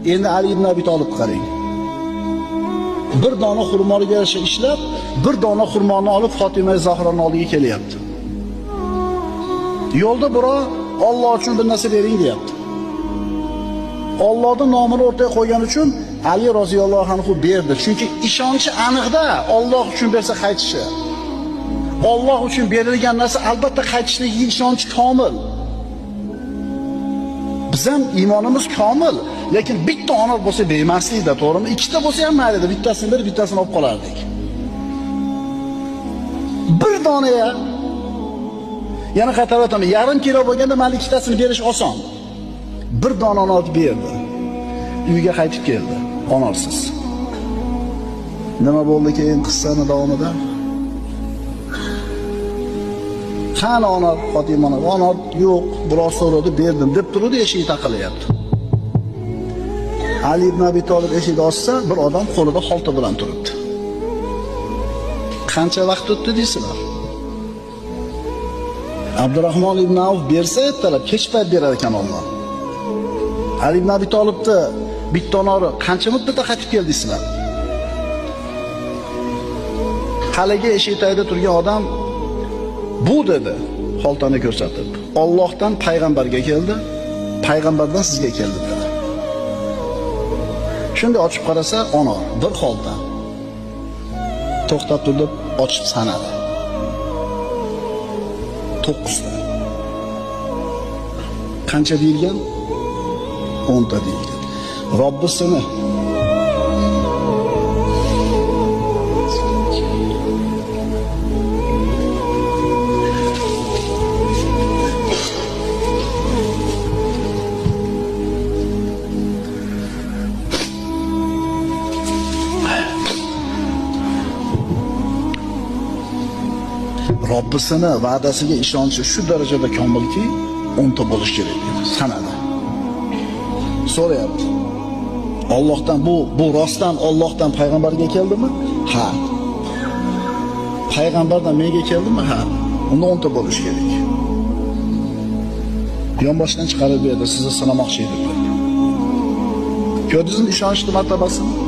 Endi Ali ibn Abi Talib qarang. Bir dona xurmoga yarasha ishlab, bir dona xurmoni olib Fatima Zahroning oldiga kelyapti. Yo'lda birov Alloh uchun bir narsa bering deyapti. Allohning nomini o'rtaga qo'ygan uchun Ali roziyallohu anhu berdi. Chunki ishonchi aniqda Alloh uchun bersa qaytishi. Alloh uchun berilgan narsa albatta qaytishligi ishonchi komil. Biz ham iymonimiz komil, lekin bitta onor bo'lsa bermaslikda, to'g'rimi? Ikkita bo'lsa ham mayli, bittasini berib, bittasini olib qolardik. Bir dona ya. Yana qaytarib aytaman, yarim kilo bo'lganda mana ikkitasini berish oson. Bir dona olib berdi. Uyga qaytib keldi, onorsiz. Nima bo'ldi keyin qissani davomida? Qani onor Fatimani? Onor yo'q, biroz so'radi, berdim deb turdi, eshik taqilyapti. Ali ibn Abi Talib eshikni ochsa, bir odam qo'lida xolta bilan turibdi. Qancha vaqt o'tdi deysizlar? Abdurrahmon ibn Avf bersa, ertalab kech payt berar ekan Alloh. Ali ibn Abi Talibni bitta onori qancha muddatda qaytib keldi deysizlar? Haligi eshik tagida turgan odam bu dedi, xoltani ko'rsatib. Allohdan payg'ambarga keldi, payg'ambardan sizga keldi dedi. Shunda ochib qarasa, onor, bir xolta. To'xtab turib, ochib sanadi. 9 ta. Qancha deyilgan? 10 ta deyilgan. Robbisini Robbisini va'dasiga ishonchi shu darajada komilki, 10 ta bo'lish kerak edi. Sanadi. So'rayapti. Allohdan bu rostdan Allohdan payg'ambarga keldimi? Ha. Payg'ambardan menga keldimi? Ha. Unda 10 ta bo'lish kerak. Yonboshdan chiqarib berdi, sizni sinamoqchi edim. Ko'rdingizmi ishonchli martabasini?